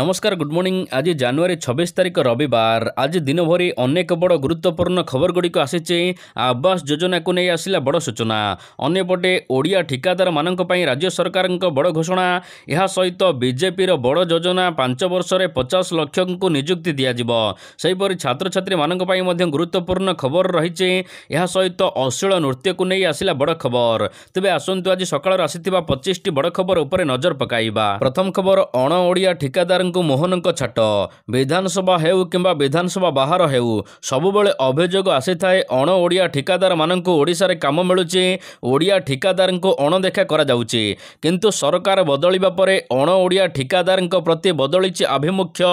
नमस्कार good morning. आज जनवरी 26 तारिख रविवार। आज दिन भरी अनेक बड़ गुरुत्वपूर्ण खबर गुड़िक आसी। आवास योजना को नहीं आसला बड़ सूचना। अन्यपटे ओडिया ठिकादार मानक पई राज्य सरकार बड़ घोषणा। यह सहित बीजेपी बड़ योजना 5 वर्ष में 50 लाख को नियुक्ति दिज्व। सेहीपरि छात्र छात्री मानक पई मध्य गुरुत्वपूर्ण खबर रही। यह सहित अश्लील नृत्य को नहीं आसला बड़ खबर। तेबे आसंतु आज सकाळ आसीथिबा 25 टी बड़ खबर उपर नजर पकाइबा। प्रथम खबर अण ओडिया ठिकादार मोहन छाट। विधानसभा हेउ किंबा विधानसभा बाहर हेउ सबुबले अभियोग आसी थाए अण ओडिया ठिकादार मानक ओडिशा रे काम मिलुची। ओडिया ठिकादार को अणदेखा करा जाउची। किंतु सरकार बदलिबा परे अण ओडिया ठिकादार प्रति बदलिची आभिमुख्य।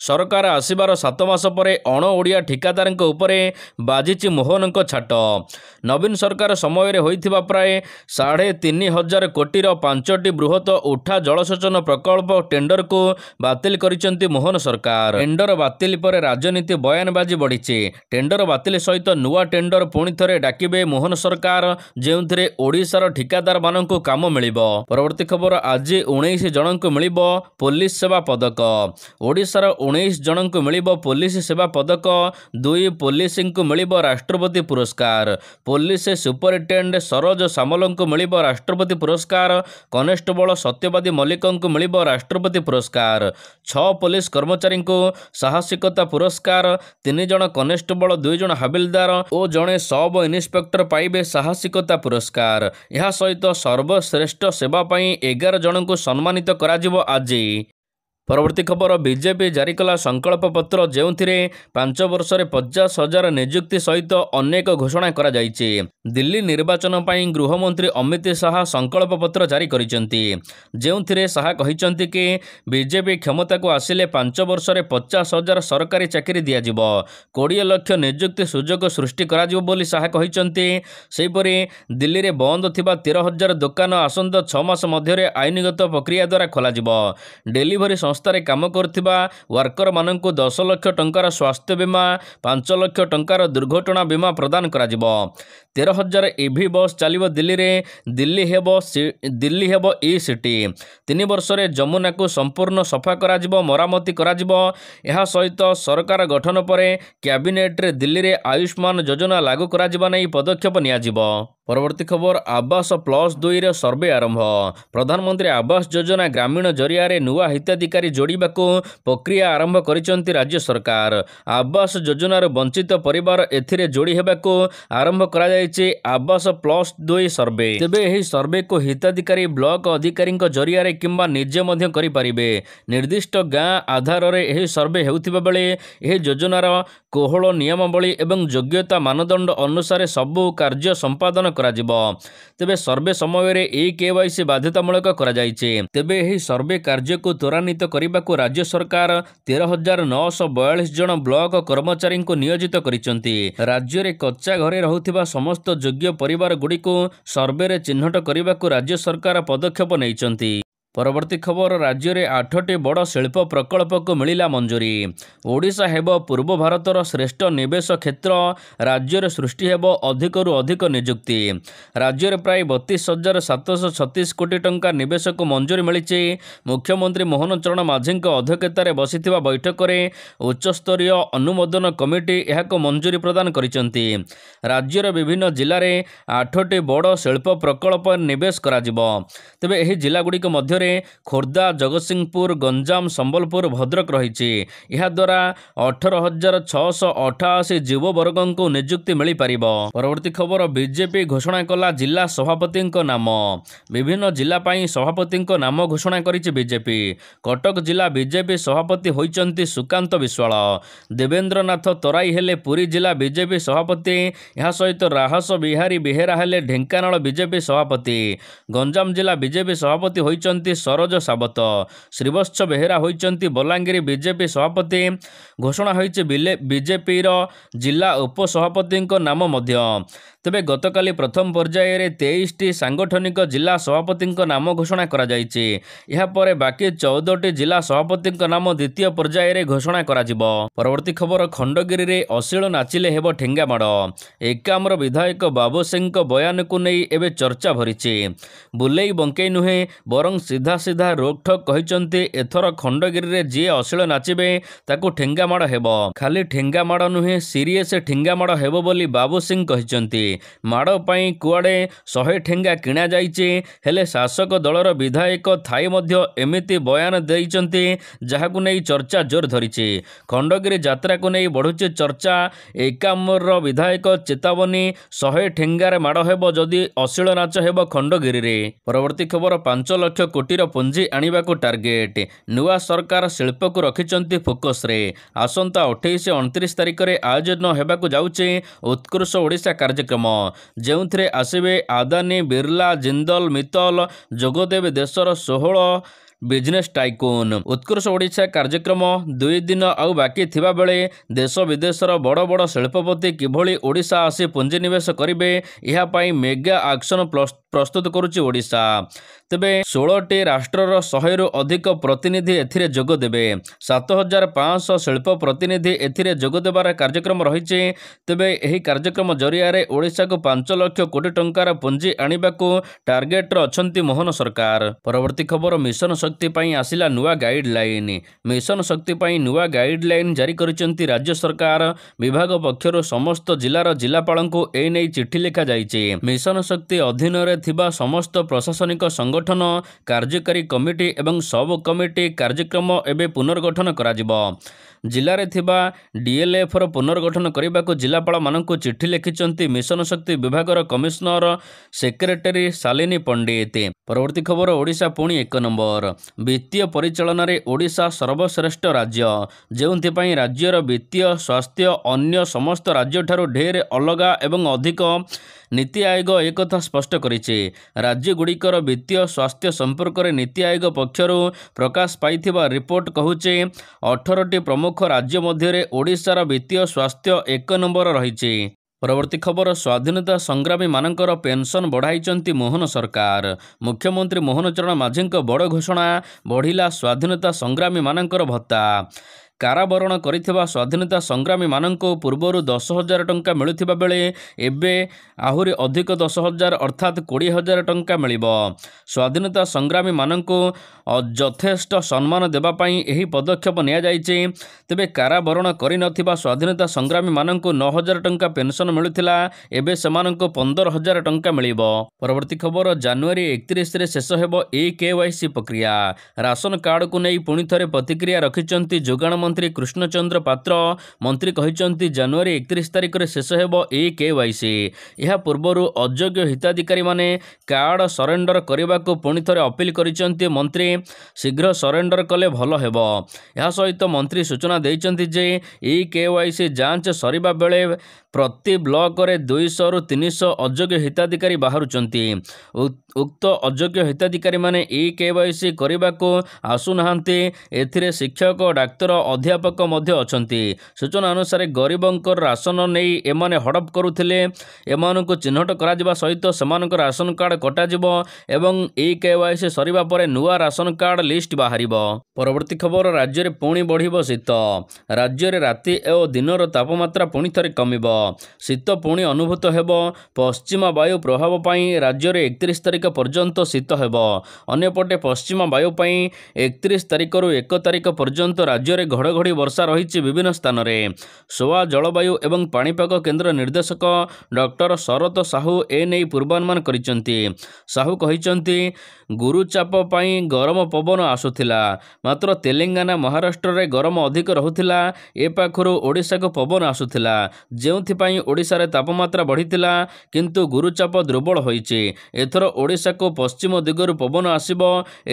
सरकार आसीबार 7 मास परे अण ओडिया ठिकादार उपरे बाजिची मोहन छाट। नवीन सरकार समय रे होइथिबा प्राय 3,500 कोटीर 5टी बृहत उठा जलसेचन प्रकल्प टेंडर को बातिल करिसेंती मोहन सरकार। टेंडर बातिल पर राजनीति बयानबाजी बढ़ी। टेंडर बातिल सहित नुआ टेंडर पुणी थरे डाकिबे मोहन सरकार, जेउथिरे ओडिशार ठिकादार मानकु काम मिलिबो। परवर्ती खबर आज 19 जनकु मिलिबो पुलिस सेवा पदक। ओडिशार 19 जनकु मिलिबो पुलिस सेवा पदक। 2 पुलिसଙ୍କୁ मिलिबो राष्ट्रपति पुरस्कार। पुलिस सुपरिटेंडेंट सरोज सामलଙ୍କୁ मिलिबो राष्ट्रपति पुरस्कार। कनेस्टेबल सत्यवादी मल्लिकଙ୍କୁ मिलिबो राष्ट्रपति पुरस्कार। 6 पुलिस कर्मचारी को साहसिकता पुरस्कार। 3 जन कनेस्टेबल, 2 जन हाबिलदार और जड़े सब इन्स्पेक्टर पाइबे साहसिकता पुरस्कार। यह सहित सर्वश्रेष्ठ सेवा पई 11 जन को सम्मानित कराजिबो आज। परवर्ती खबर बीजेपी जारी कला संकल्प पत्र, जेउथिरे 5 वर्ष में 50,000 नियुक्ति सहित अनेक घोषणा करा जाइछि। दिल्ली निर्वाचन पई गृहमंत्री अमित शाह संकल्प पत्र जारी करिसेंती, जेउथिरे शाह कहिसेंती कि बीजेपी क्षमता को आसिले 5 वर्ष में 50,000 सरकारी चाकरी दियाजिबो। 20 लाख नियुक्ति सुजोग सृष्टि कराजिबो बोली शाह कहिसेंती। सेहीपरि दिल्ली रे बंद थिबा 13,000 दुकान आसंत 6 मास मध्य आईनगत प्रक्रिया द्वारा खोलाजिबो। डेलीवरी संस्थारे काम करथिबा वर्कर माननकु 10 लाख टंकार स्वास्थ्य बीमा, 5 लाख टंकार दुर्घटना बीमा प्रदान कराजिबो। 13,000 ईवी बस चलिबो दिल्ली रे। दिल्ली हेबो ई सिटी। 3 वर्ष रे जमुना को संपूर्ण सफा कराजिबो, मरामती कराजिबो। यह सहित सरकार गठन परे कैबिनेट रे दिल्ली रे आयुष्मान योजना लागू कराजिबा नै पदक्षेप नियाजिबो। परवर्ती खबर आवास +2 रे सर्वे आरंभ। प्रधानमंत्री आवास योजना ग्रामीण जरिया रे नुआ हिताधिकारी जोड़िबाको प्रक्रिया आरंभ करिसेंती राज्य सरकार। आवास योजनार वंचित परिवार एथिरे जोड़ी हेबाको आरंभ करा जायछि आवास +2 सर्वे। तेबे एही सर्वे को हिताधिकारी ब्लॉक अधिकारी जरिया रे किंबा निजे मध्य करि परिबे। निर्दिष्ट गाँ आधार रे एही सर्वे हेउथिबा बेले एही योजनार कोहଳ नियमावली एवं योग्यता मानदंड अनुसार सबु कार्य संपादन कराजिबो। तेबे सर्वे समय रे KYC बाध्यतामूलक करा जायछि। तेबे एही सर्वे कार्य को त्वरान्वित करने राज्य सरकार 13,942 जन ब्लॉक कर्मचारी को नियोजित करिसेंती। राज्य रे कच्चा घरे रहुथिबा समस्त योग्य परिवार गुडी को सर्वे रे चिन्हट करने राज्य सरकार पदक्षेप नैचंती। परवर्ती खबर राज्य में 8टी बड़ शिल्प प्रकल्प को मिलिला मंजूरी। ओडिशा हेबो पूर्व भारतर श्रेष्ठ निवेश क्षेत्र। राज्य में सृष्टि हेबो अधिकरु अधिक नियुक्ति। राज्य में प्राय 32,736 कोटी टंका निवेश को मंजूरी मिली। मुख्यमंत्री मोहन चरण माझी अध्यक्षतार बसिथिबा बैठक में उच्चस्तरीय अनुमोदन कमिटी यहाको मंजूरी प्रदान करिसेंती। राज्यर विभिन्न जिले में 8टी बड़ शिल्प प्रकल्प निवेश कराजिबो। तेबे एही जिला गुड़िक मध्य खोर्धा, जगतसिंहपुर, गंजाम, संबलपुर, भद्रक रही। यह द्वारा 18,688 युववर्ग को नियुक्ति मिल पार। परवर्ती खबर बीजेपी घोषणा कला जिला सभापति नाम। विभिन्न जिला पाई सभापति नाम घोषणा करिछि बीजेपी। कटक जिला बीजेपी सभापति होइचंती सुकांत विश्वाल। देवेंद्रनाथ तराई हेले पुरी जिला बीजेपी सभापति। यह सहित राहस बिहारी बेहेरा हेले ढेंकानाल बीजेपी सभापति। गंजाम जिला बीजेपी सभापति होइचंती सरोज सावत। श्रीवत्स बेहेरा होइचंती बलांगीर बीजेपी सभापति। घोषणा होइछि बीजेपी जिला उपसभापति नाम मध्य। ତେବେ ଗତକାଲି ପ୍ରଥମ ପର୍ଯ୍ୟାୟରେ 23ଟି ସାଂଗଠନିକ ଜିଲ୍ଲା ସଭାପତିଙ୍କ ନାମ ଘୋଷଣା କରାଯାଇଛି। ଏହାପରେ ବାକି 14ଟି ଜିଲ୍ଲା ସଭାପତିଙ୍କ ନାମ ଦ୍ୱିତୀୟ ପର୍ଯ୍ୟାୟରେ ଘୋଷଣା କରାଯିବ। ପରବର୍ତ୍ତୀ ଖବର, ଖଣ୍ଡଗିରିରେ ଅଶ୍ଳୀଳ ନାଚିଲେ ହେବ ଠେଙ୍ଗାମାଡ଼। ଏକାମ୍ର ବିଧାୟକ ବାବୁ ସିଂଙ୍କ ବୟାନକୁ ନେଇ ଏବେ ଚର୍ଚ୍ଚା ଭରିଛି। ବୁଲେଇ ବଙ୍କେଇ ନୁହେଁ, ବରଂ ସିଧା ସିଧା ରୋକଠୋକ କହିଛନ୍ତି ଏଥର ଖଣ୍ଡଗିରିରେ ଯିଏ ଅଶ୍ଳୀଳ ନାଚିବେ ତାକୁ ଠେଙ୍ଗାମାଡ଼ ହେବ। ଖାଲି ଠେଙ୍ଗାମାଡ଼ ନୁହେଁ, ସିରିୟସ୍ ଠେଙ୍ଗାମାଡ଼ ହେବ ବୋଲି ବାବୁ ସିଂ କହିଛନ୍ତି। ମାଡ଼ ପାଇଁ କୁଆଡ଼େ 100 ଠେଙ୍ଗା କିଣା ଯାଇଛି, ହେଲେ ଶାସକ ଦଳର ବିଧାୟକ ଥାଇ ମଧ୍ୟ ଏମିତି ବୟାନ ଦେଇଛନ୍ତି ଯାହାକୁ ନେଇ ଚର୍ଚ୍ଚା ଜୋର ଧରିଛି। ଖଣ୍ଡଗିରି ଯାତ୍ରାକୁ ନେଇ ବଢ଼ୁଛି ଚର୍ଚ୍ଚା। ଏକାମ୍ରର ବିଧାୟକ ଚେତାବନୀ, 100 ଠେଙ୍ଗାରେ ମାଡ଼ ହେବ ଯଦି ଅଶ୍ଳୀଳ ନାଚ ହେବ ଖଣ୍ଡଗିରିରେ। ପରବର୍ତ୍ତୀ ଖବର, 5 ଲକ୍ଷ କୋଟିର ପୁଞ୍ଜି ଆଣିବାକୁ ଟାର୍ଗେଟ। ନୂଆ ସରକାର ଶିଳ୍ପକୁ ରଖିଛନ୍ତି ଫୋକସରେ। ଆସନ୍ତା 28-29 ତାରିଖରେ ଆୟୋଜନ ହେବାକୁ ଯାଉଛି ଉତ୍କର୍ଷ ଓଡ଼ିଶା କାର୍ଯ୍ୟକ୍ରମ, ଯେଉଁଥିରେ ଆସିବେ ଆଦାନୀ, ବିର୍ଲା, ଜିନ୍ଦଲ, ମିତ୍ତଲ, ଯୋଗଦେବେ ଦେଶର 16 ବିଜନେସ୍ ଟାଇକୁନ୍। ଉତ୍କର୍ଷ ଓଡ଼ିଶା କାର୍ଯ୍ୟକ୍ରମ 2 ଦିନ ଆଉ ବାକି ଥିବାବେଳେ ଦେଶ ବିଦେଶର ବଡ଼ ବଡ଼ ଶିଳ୍ପପତି କିଭଳି ଓଡ଼ିଶା ଆସି ପୁଞ୍ଜିନିବେଶ କରିବେ, ଏହା ପାଇଁ ମେଗା ଆକ୍ସନ ପ୍ରସ୍ତୁତ କରୁଛି ଓଡ଼ିଶା। ତେବେ 16ଟି ରାଷ୍ଟ୍ରର 100ରୁ ଅଧିକ ପ୍ରତିନିଧି ଏଥିରେ ଯୋଗ ଦେବେ। 7500 ଶିଳ୍ପ ପ୍ରତିନିଧି ଏଥିରେ ଯୋଗ ଦେବାର କାର୍ଯ୍ୟକ୍ରମ ରହିଛି। ତେବେ ଏହି କାର୍ଯ୍ୟକ୍ରମ ଜରିଆରେ ଓଡ଼ିଶାକୁ 5 ଲକ୍ଷ କୋଟି ଟଙ୍କାର ପୁଞ୍ଜି ଆଣିବାକୁ ଟାର୍ଗେଟରେ ଅଛନ୍ତି ମୋହନ ସରକାର। ପରବର୍ତ୍ତୀ ଖବର, ମିଶନ ଶକ୍ତି ପାଇଁ ଆସିଲା ନୂଆ ଗାଇଡଲାଇନ୍। ମିଶନ ଶକ୍ତି ପାଇଁ ନୂଆ ଗାଇଡଲାଇନ୍ ଜାରି କରିଛନ୍ତି ରାଜ୍ୟ ସରକାର। ବିଭାଗ ପକ୍ଷରୁ ସମସ୍ତ ଜିଲ୍ଲାର ଜିଲ୍ଲାପାଳଙ୍କୁ ଏନେଇ ଚିଠି ଲେଖାଯାଇଛି। ମିଶନ ଶକ୍ତି ଅଧୀନରେ ଥିବା ସମସ୍ତ ପ୍ରଶାସନିକ ସଂଗଠନ, କାର୍ଯ୍ୟକାରୀ କମିଟି ଏବଂ ସବ୍ କମିଟି କାର୍ଯ୍ୟକ୍ରମ ଏବେ ପୁନର୍ଗଠନ କରାଯିବ। ଜିଲ୍ଲାରେ ଥିବା ଡିଏଲ୍ଏଫ୍ର ପୁନର୍ଗଠନ କରିବାକୁ ଜିଲ୍ଲାପାଳମାନଙ୍କୁ ଚିଠି ଲେଖିଛନ୍ତି ମିଶନ ଶକ୍ତି ବିଭାଗର କମିଶନର ସେକ୍ରେଟାରୀ ଶାଲିନୀ ପଣ୍ଡିତ। ପରବର୍ତ୍ତୀ ଖବର, ଓଡ଼ିଶା ପୁଣି 1 ନମ୍ବର। ବିତ୍ତୀୟ ପରିଚାଳନାରେ ଓଡ଼ିଶା ସର୍ବଶ୍ରେଷ୍ଠ ରାଜ୍ୟ, ଯେଉଁଥିପାଇଁ ରାଜ୍ୟର ବିତ୍ତୀୟ ସ୍ୱାସ୍ଥ୍ୟ ଅନ୍ୟ ସମସ୍ତ ରାଜ୍ୟଠାରୁ ଢେର ଅଲଗା ଏବଂ ଅଧିକ। ନୀତି ଆୟୋଗ ଏକଥା ସ୍ପଷ୍ଟ କରିଛି। ରାଜ୍ୟଗୁଡ଼ିକର ବିତ୍ତୀୟ ସ୍ୱାସ୍ଥ୍ୟ ସମ୍ପର୍କରେ ନୀତି ଆୟୋଗ ପକ୍ଷରୁ ପ୍ରକାଶ ପାଇଥିବା ରିପୋର୍ଟ କହୁଛି 18ଟି ପ୍ରମୁଖ ରାଜ୍ୟ ମଧ୍ୟରେ ଓଡ଼ିଶାର ବିତ୍ତୀୟ ସ୍ୱାସ୍ଥ୍ୟ 1 ନମ୍ବର ରହିଛି। ପରବର୍ତ୍ତୀ ଖବର, ସ୍ୱାଧୀନତା ସଂଗ୍ରାମୀମାନଙ୍କର ପେନ୍ସନ୍ ବଢ଼ାଇଛନ୍ତି ମୋହନ ସରକାର। ମୁଖ୍ୟମନ୍ତ୍ରୀ ମୋହନ ଚରଣ ମାଝୀଙ୍କ ବଡ଼ ଘୋଷଣା, ବଢ଼ିଲା ସ୍ୱାଧୀନତା ସଂଗ୍ରାମୀମାନଙ୍କର ଭତ୍ତା। କାରାବରଣ କରିଥିବା ସ୍ୱାଧୀନତା ସଂଗ୍ରାମୀମାନଙ୍କୁ ପୂର୍ବରୁ 10,000 ଟଙ୍କା ମିଳୁଥିବା ବେଳେ ଏବେ ଆହୁରି ଅଧିକ 10,000 ଅର୍ଥାତ୍ 20,000 ଟଙ୍କା ମିଳିବ। ସ୍ୱାଧୀନତା ସଂଗ୍ରାମୀମାନଙ୍କୁ ଯଥେଷ୍ଟ ସମ୍ମାନ ଦେବା ପାଇଁ ଏହି ପଦକ୍ଷେପ ନିଆଯାଇଛି। ତେବେ କାରାବରଣ କରିନଥିବା ସ୍ୱାଧୀନତା ସଂଗ୍ରାମୀମାନଙ୍କୁ 9,000 ଟଙ୍କା ପେନ୍ସନ୍ ମିଳୁଥିଲା, ଏବେ ସେମାନଙ୍କୁ 15,000 ଟଙ୍କା ମିଳିବ। ପରବର୍ତ୍ତୀ ଖବର, ଜାନୁଆରୀ 31ରେ ଶେଷ ହେବ eKYC ପ୍ରକ୍ରିୟା। ରାସନ କାର୍ଡକୁ ନେଇ ପୁଣି ଥରେ ପ୍ରତିକ୍ରିୟା ରଖିଛନ୍ତି ଯୋଗାଣ ମନ୍ତ୍ରୀ କୃଷ୍ଣଚନ୍ଦ୍ର ପାତ୍ର। ମନ୍ତ୍ରୀ କହିଛନ୍ତି ଜାନୁଆରୀ 31 ତାରିଖରେ ଶେଷ ହେବ eKYC। ଏହା ପୂର୍ବରୁ ଅଯୋଗ୍ୟ ହିତାଧିକାରୀମାନେ କାର୍ଡ ସରେଣ୍ଡର କରିବାକୁ ପୁଣି ଥରେ ଅପିଲ କରିଛନ୍ତି ମନ୍ତ୍ରୀ। ଶୀଘ୍ର ସରେଣ୍ଡର କଲେ ଭଲ ହେବ। ଏହା ସହିତ ମନ୍ତ୍ରୀ ସୂଚନା ଦେଇଛନ୍ତି ଯେ eKYC ଯାଞ୍ଚ ସରିବା ବେଳେ ପ୍ରତି ବ୍ଲକରେ 200ରୁ 300 ଅଯୋଗ୍ୟ ହିତାଧିକାରୀ ବାହାରୁଛନ୍ତି। ଉକ୍ତ ଅଯୋଗ୍ୟ ହିତାଧିକାରୀମାନେ eKYC କରିବାକୁ ଆସୁନାହାନ୍ତି। ଏଥିରେ ଶିକ୍ଷକ, ଡାକ୍ତର, ଅଧ୍ୟାପକ ମଧ୍ୟ ଅଛନ୍ତି। ସୂଚନା ଅନୁସାରେ ଗରିବଙ୍କର ରାସନ ନେଇ ଏମାନେ ହଡପ କରୁଥିଲେ। ଏମାନଙ୍କୁ ଚିହ୍ନଟ କରାଯିବା ସହିତ ସେମାନଙ୍କ ରାସନ କାର୍ଡ କଟାଯିବ ଏବଂ eKYC ସରିବା ପରେ ନୂଆ ରାସନ କାର୍ଡ ଲିଷ୍ଟ ବାହାରିବ। ପରବର୍ତ୍ତୀ ଖବର, ରାଜ୍ୟରେ ପୁଣି ବଢ଼ିବ ଶୀତ। ରାଜ୍ୟରେ ରାତି ଓ ଦିନର ତାପମାତ୍ରା ପୁଣି ଥରେ କମିବ। ଶୀତ ପୁଣି ଅନୁଭୂତ ହେବ। ପଶ୍ଚିମ ବାୟୁ ପ୍ରଭାବ ପାଇଁ ରାଜ୍ୟରେ 31 ତାରିଖ ପର୍ଯ୍ୟନ୍ତ ଶୀତ ହେବ। ଅନ୍ୟପଟେ ପଶ୍ଚିମ ବାୟୁ ପାଇଁ 31 ତାରିଖରୁ 1 ତାରିଖ ପର୍ଯ୍ୟନ୍ତ ରାଜ୍ୟରେ ଘଡ଼ଘଡ଼ି ବର୍ଷା ରହିଛି ବିଭିନ୍ନ ସ୍ଥାନରେ। ସୋଆ ଜଳବାୟୁ ଏବଂ ପାଣିପାଗ କେନ୍ଦ୍ର ନିର୍ଦ୍ଦେଶକ ଡକ୍ଟର ଶରତ ସାହୁ ଏନେଇ ପୂର୍ବାନୁମାନ କରିଛନ୍ତି। ସାହୁ କହିଛନ୍ତି ଗୁରୁଚାପ ପାଇଁ ଗରମ ପବନ ଆସୁଥିଲା, ମାତ୍ର ତେଲେଙ୍ଗାନା, ମହାରାଷ୍ଟ୍ରରେ ଗରମ ଅଧିକ ରହୁଥିଲା। ଏ ପାଖରୁ ଓଡ଼ିଶାକୁ ପବନ ଆସୁଥିଲା, ଯେଉଁଥିପାଇଁ ଓଡ଼ିଶାରେ ତାପମାତ୍ରା ବଢ଼ିଥିଲା। କିନ୍ତୁ ଗୁରୁଚାପ ଦୁର୍ବଳ ହୋଇଛି। ଏଥର ଓଡ଼ିଶାକୁ ପଶ୍ଚିମ ଦିଗରୁ ପବନ ଆସିବ।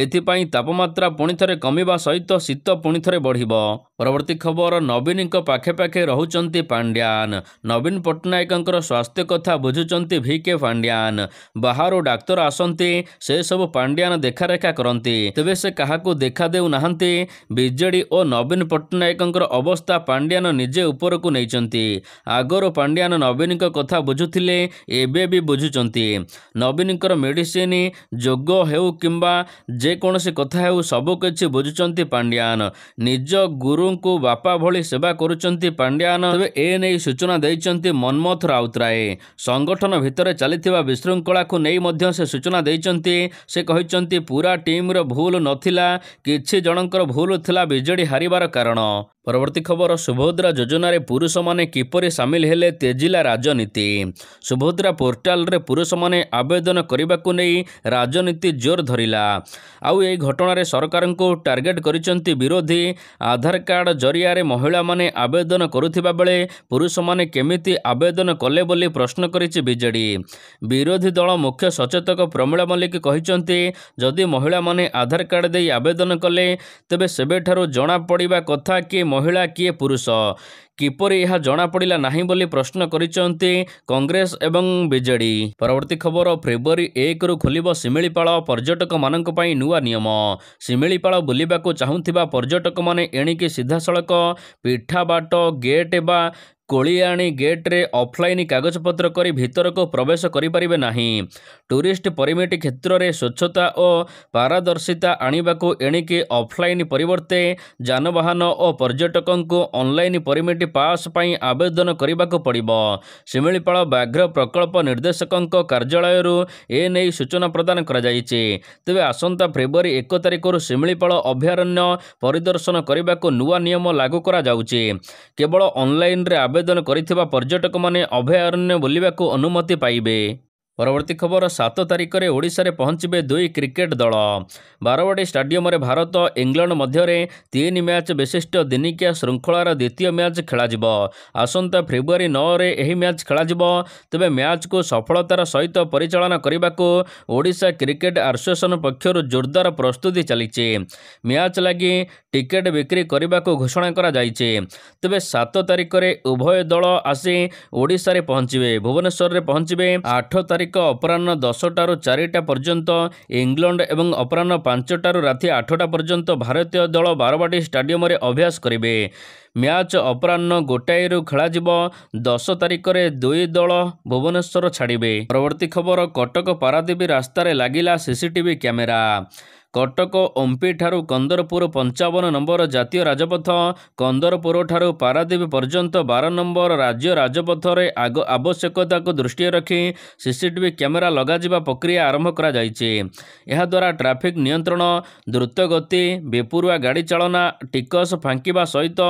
ଏଥିପାଇଁ ତାପମାତ୍ରା ପୁଣି ଥରେ କମିବା ସହିତ ଶୀତ ପୁଣି ଥରେ ବଢ଼ିବ। परवर्ती खबर नवीन पाखे पाखे रहुचंती पांड्यान नवीन पट्टनायकंकर स्वास्थ्य कथा बुझुचंती VK पांड्यान बाहर डाक्तर आसंती से सब पांड्यान देखारेखा करती तेबे से काहाकू देखा देउ नाहंती बीजेडी और नवीन पट्टनायकंकर अवस्था पांड्यान निजे उपरकू नैचंती आगरो पांड्यान नवीन कथा बुझुथिले एबे भी बुझुचंती नवीनकर मेडिसिन जोग हेउ किंबा जे कोनोसी कथा हेउ सब किछि बुझुचंती पांड्यान निज गुरु को बापा भली सेवा करुचंती पांड्यान तेबे ए नै सूचना दैचंती मनमथ राउतराय संगठन भितर चलिथिबा विशृंखला को नै मध्य से सूचना दैचंती से कहिचंती पूरा टीम रो भूल नथिला किछि जनकर भूल थिला बीजेडी हारिबार कारण। परवर्ती खबर सुभद्रा योजना रे पुरुष माने किपरि सामिल हेले तेजिला राजनीति सुभद्रा पोर्टाल रे पुरुष माने आवेदन करबाकू नै राजनीति जोर धरिला आउ ए घटना रे सरकार को टार्गेट करिसंती विरोधी आधार कार्ड जरिया रे महिला माने आवेदन करुथिबा बेले पुरुष माने केमिति आवेदन कले बोली प्रश्न करिछि बीजेडी विरोधी दल मुख्य सचेतक प्रमिला मल्लिक कहिसंती जदि महिला माने आधार कार्ड देई आवेदन कले तेबे सेबेठारु जणा पड़िबा कथा कि महिला किए पुरुष किपरि यह जना पड़िला नहीं बोली प्रश्न करिसंती कांग्रेस एवं बीजेडी। परवर्ती खबर फेब्रुआरी 1 रु खोलिबो शिमिलीपाल पर्यटक मानक पई नुआ नियम शिमिलीपाल बुलिबाकू चाहुथिबा पर्यटक माने एणिके सीधा सड़क पिठा बाट गेट बा कोलियाणी गेट रे ऑफलाइन कागजपत्र करी भीतर को प्रवेश करिपारिबे नाही टूरिस्ट परमिट क्षेत्र रे स्वच्छता और पारदर्शिता आनिबाकू एणिके ऑफलाइन परिवर्ते जानवाहन और पर्यटकों को ऑनलाइन परमिट पास पई आवेदन करिबाकू पड़िबो शिमिलीपाल व्याघ्र प्रकल्प निर्देशकों कार्यालय रु ए नै सूचना प्रदान करा जायछि तेबे आसंता फेब्रुआरी 1 तारिख रु शिमिलीपाल अभयारण्य परिदर्शन करिबाकू नुआ नियम लागू करा जाउछि केवल ऑनलाइन रे आवेदन करिथिबा पर्यटक माने अभयारण्य बुलिबाकू अनुमति पाइबे। परवर्ती खबर 7 तारिख में ओडिशा रे पहुंचबे 2 क्रिकेट दल बारवाड़ी स्टाडियम रे भारत इंग्लैंड मध्य 3 मैच विशिष्ट दिनिकिया श्रृंखलार द्वितीय मैच खेलाजिबो आसंता फेब्रुआरी 9 रे एही मैच खेलाजिबो तेबे मैच को सफलतार सहित परिचालन करबाकू ओडिशा क्रिकेट एसोसिएशन पक्षरु जोरदार प्रस्तुति चलीचे मैच लगी टिकेट बिक्री करबाकू घोषणा करा जायचे तेबे 7 तारिख में उभय दल आसी ओडिशा रे पहुंचबे भुवनेश्वर रे पहुंचबे 8 तारिख अपराह्न 10टारू 4टा पर्यंत इंग्लैंड एवं अपराह्न 5टारू राति 8टा पर्यंत भारतीय दल बारवाड़ी स्टाडियम रे अभ्यास करिवे मैच अपराह्न 1टारू खेलाजिबो 10 तारिख रे 2 दल भुवनेश्वर छाड़िबे। परवर्ती खबर कटक पारादीप रास्ता रे लागिला सीसीटीवी कैमेरा कटक ओम्पी ठारू कंदरपुर 55 नंबर जातीय राजपथ कंदरपुर ठारू पारादीप पर्यंत 12 नंबर राज्य राजपथ रे आवश्यकता को दृष्टि रखी सीसीटीवी कैमेरा लगाजिबा प्रक्रिया आरंभ करा जायछि एहा द्वारा ट्रैफिक नियंत्रण द्रुत गति बेपुरुआ गाड़ी चालना टिकस फांकिबा सहित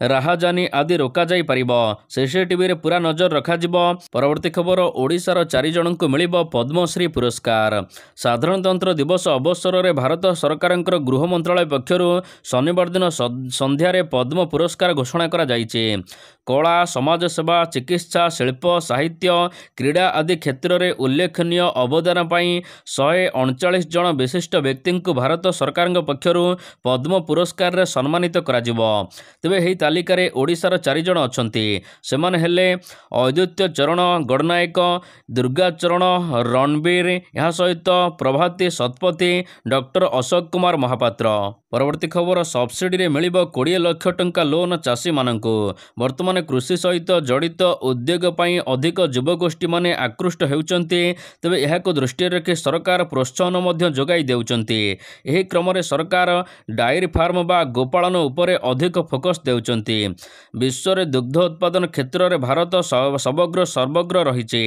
राहाजानी आदि रोका जाई परिबो सीसीटीवी रे पूरा नजर रखाजिबो। परवर्ती खबर ओडिशार 4 जनଙ୍କୁ मिलिबो पद्मश्री पुरस्कार साधारणतंत्र दिवस अवसर रे भारत सरकारंकर गृह मंत्रालय पक्षरु शनिवार दिन संध्या रे पद्म पुरस्कार घोषणा करा जायछि कला समाज सेवा चिकित्सा शिल्प साहित्य क्रीड़ा आदि क्षेत्र में उल्लेखनीय अवदान पाई 139 जन विशिष्ट व्यक्ति को भारत सरकार पक्षरु पद्म पुरस्कार रे सम्मानित करा जिवो तेबे एही तालिका रे ओडिशार 4 जन अछंती सेमाने हेले अद्वित्य चरण गणनायक दुर्गा चरण रणबीर यह सहित प्रभाती शतपथी डॉक्टर अशोक कुमार महापात्र। परवर्ती खबर सब्सिडी रे मिलिबो 20 लाख टंका लोन चाषी मानंकु वर्तमान कृषि सहित जड़ित उद्योग पाई अधिक युवगोष्ठी माने आकृष्ट हेउचंती तेबे एहाको दृष्टि रखी सरकार प्रोत्साहन मध्य जोगाई देउचंती एही क्रम रे सरकार डायरी फार्म बा गोपालन उपरे अधिक फोकस देउचंती विश्व रे दुग्ध उत्पादन क्षेत्र रे भारत समग्र सर्वग्र रहिछि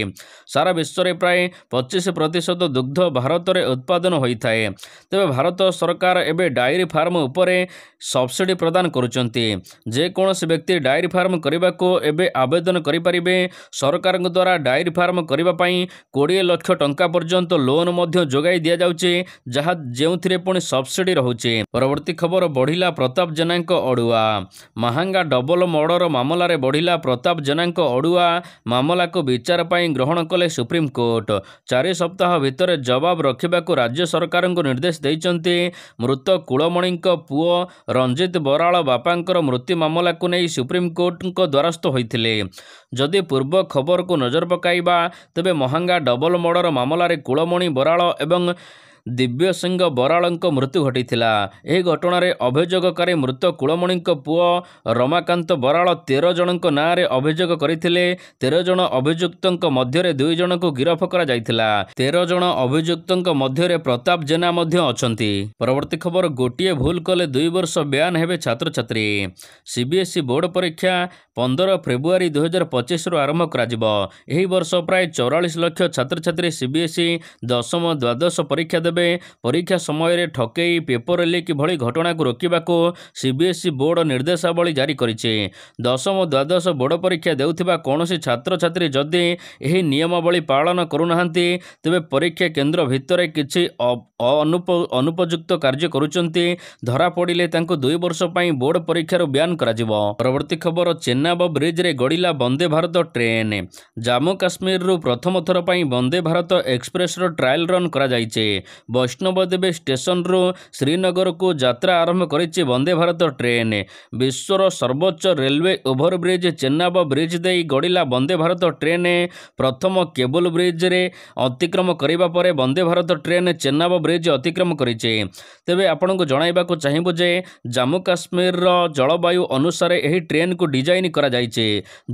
सारा विश्व रे प्राय 25% दुग्ध भारत रे उत्पादन होइथाय तेबे भारत सरकार एबे डायरी फार्म उपरे सब्सिडी प्रदान करुचंती जे कोनोसी व्यक्ति डायरी फार्म करबा को एबे आवेदन करि परिबे सरकार द्वारा डायरी फार्म करबा पई 20 लाख टंका पर्यंत लोन मध्य जोगाई दिया जाउची जहा जेउथिरे पुणी सब्सिडी रहउची। परवर्ती खबर बढ़िला प्रताप जेनांक अडुआ महांगा डबल मर्डर मामला रे बढ़िला प्रताप जेनांक अडुआ मामला को विचार पई ग्रहण कले सुप्रीम कोर्ट 4 सप्ताह भितर जवाब रखिबा को राज्य सरकार को निर्देश दैचंती मृत कुलमणि କୁଳମଣିଙ୍କ ପୁଅ ରଞ୍ଜିତ ବରାଳ ବାପାଙ୍କର ମୃତ୍ୟୁ ମାମଲାକୁ ନେଇ ସୁପ୍ରିମକୋର୍ଟଙ୍କ ଦ୍ୱାରସ୍ଥ ହୋଇଥିଲେ। ଯଦି ପୂର୍ବ ଖବରକୁ ନଜର ପକାଇବା ତେବେ ମହାଙ୍ଗା ଡବଲ ମର୍ଡର ମାମଲାରେ କୁଳମଣି ବରାଳ ଏବଂ ଦିବ୍ୟସିଂହ ବରାଳଙ୍କ ମୃତ୍ୟୁ ଘଟିଥିଲା। ଏହି ଘଟଣାରେ ଅଭିଯୋଗକାରୀ ମୃତ କୁଳମଣିଙ୍କ ପୁଅ ରମାକାନ୍ତ ବରାଳ 13 ଜଣଙ୍କ ନାଁରେ ଅଭିଯୋଗ କରିଥିଲେ। 13 ଜଣ ଅଭିଯୁକ୍ତଙ୍କ ମଧ୍ୟରେ 2 ଜଣଙ୍କୁ ଗିରଫ କରାଯାଇଥିଲା। 13 ଜଣ ଅଭିଯୁକ୍ତଙ୍କ ମଧ୍ୟରେ ପ୍ରତାପ ଜେନା ମଧ୍ୟ ଅଛନ୍ତି। ପରବର୍ତ୍ତୀ ଖବର, ଗୋଟିଏ ଭୁଲ କଲେ 2 ବର୍ଷ ବ୍ୟାନ୍ ହେବେ ଛାତ୍ରଛାତ୍ରୀ। ସିବିଏସ୍ଇ ବୋର୍ଡ ପରୀକ୍ଷା 15 ଫେବୃଆରୀ 2025ରୁ ଆରମ୍ଭ କରାଯିବ। ଏହି ବର୍ଷ ପ୍ରାୟ 44 ଲକ୍ଷ ଛାତ୍ରଛାତ୍ରୀ ସିବିଏସ୍ଇ ଦଶମ ଦ୍ୱାଦଶ ପରୀକ୍ଷା ଦେବେ। ପରୀକ୍ଷା ସମୟରେ ଠକେଇ, ପେପର ଲିକ୍ ଭଳି ଘଟଣାକୁ ରୋକିବାକୁ ସିବିଏସ୍ଇ ବୋର୍ଡ ନିର୍ଦ୍ଦେଶାବଳୀ ଜାରି କରିଛି। ଦଶମ ଦ୍ୱାଦଶ ବୋର୍ଡ ପରୀକ୍ଷା ଦେଉଥିବା କୌଣସି ଛାତ୍ରଛାତ୍ରୀ ଯଦି ଏହି ନିୟମାବଳୀ ପାଳନ କରୁନାହାନ୍ତି ତେବେ ପରୀକ୍ଷା କେନ୍ଦ୍ର ଭିତରେ କିଛି ଅନୁପଯୁକ୍ତ କାର୍ଯ୍ୟ କରୁଛନ୍ତି ଧରାପଡ଼ିଲେ ତାଙ୍କୁ 2 ବର୍ଷ ପାଇଁ ବୋର୍ଡ ପରୀକ୍ଷାରୁ ବ୍ୟାନ୍ କରାଯିବ। ପରବର୍ତ୍ତୀ ଖବର, ଚେନାବ ବ୍ରିଜ୍ରେ ଗଡ଼ିଲା ବନ୍ଦେ ଭାରତ ଟ୍ରେନ୍। ଜାମ୍ମୁ କାଶ୍ମୀରରୁ ପ୍ରଥମ ଥର ପାଇଁ ବନ୍ଦେ ଭାରତ ଏକ୍ସପ୍ରେସର ଟ୍ରାଏଲ୍ ରନ୍ କରାଯାଇଛି। ବୈଷ୍ଣବଦେବୀ ଷ୍ଟେସନରୁ ଶ୍ରୀନଗରକୁ ଯାତ୍ରା ଆରମ୍ଭ କରିଛି ବନ୍ଦେ ଭାରତ ଟ୍ରେନ୍। ବିଶ୍ୱର ସର୍ବୋଚ୍ଚ ରେଲୱେ ଓଭରବ୍ରିଜ୍ ଚେନାବ ବ୍ରିଜ୍ ଦେଇ ଗଡ଼ିଲା ବନ୍ଦେ ଭାରତ ଟ୍ରେନ୍। ପ୍ରଥମ କେବୁଲ ବ୍ରିଜ୍ରେ ଅତିକ୍ରମ କରିବା ପରେ ବନ୍ଦେ ଭାରତ ଟ୍ରେନ୍ ଚେନାବ ବ୍ରିଜ୍ ଅତିକ୍ରମ କରିଛି। ତେବେ ଆପଣଙ୍କୁ ଜଣାଇବାକୁ ଚାହିଁବୁ ଯେ ଜାମ୍ମୁ କାଶ୍ମୀରର ଜଳବାୟୁ ଅନୁସାରେ ଏହି ଟ୍ରେନ୍କୁ ଡିଜାଇନ୍ କରାଯାଇଛି।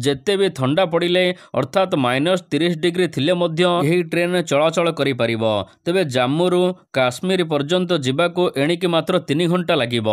ଯେତେ ବି ଥଣ୍ଡା ପଡ଼ିଲେ ଅର୍ଥାତ୍ -30 ଡିଗ୍ରୀ ଥିଲେ ମଧ୍ୟ ଏହି ଟ୍ରେନ୍ ଚଳାଚଳ କରିପାରିବ। ତେବେ ଜାମ୍ମୁରୁ କାଶ୍ମୀର ପର୍ଯ୍ୟନ୍ତ ଯିବାକୁ ଏଣିକି ମାତ୍ର 3 ଘଣ୍ଟା ଲାଗିବ।